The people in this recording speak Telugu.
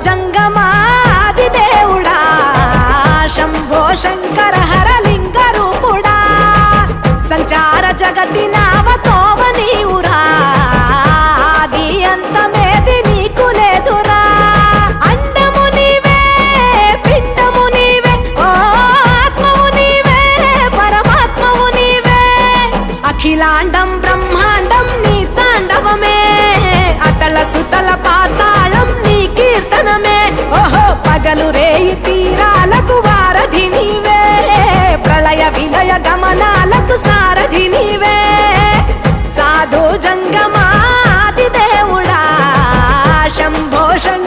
జంగమాది దేవుడా శంభో శంకర హరలింగ రూపుడా సంచార జగతి నావతోవ నీవురా ఆది అంతమేది నీకు లేదురా అండము నీవే పిండము నీవే ఓ ఆత్మవు నీవే పరమాత్మవు నీవే అఖిలాండం బ్రహ్మాండం నీ తాండవమే అతల సుతల పాతాళం నీ కీర్తనమే ఓహో పగలు రేయి తీరాలకు వారధి నీవే ప్రళయ విలయ గమనాలకు సారథి నీవే సాధు జంగమాది దేవుడా శంభో శంకర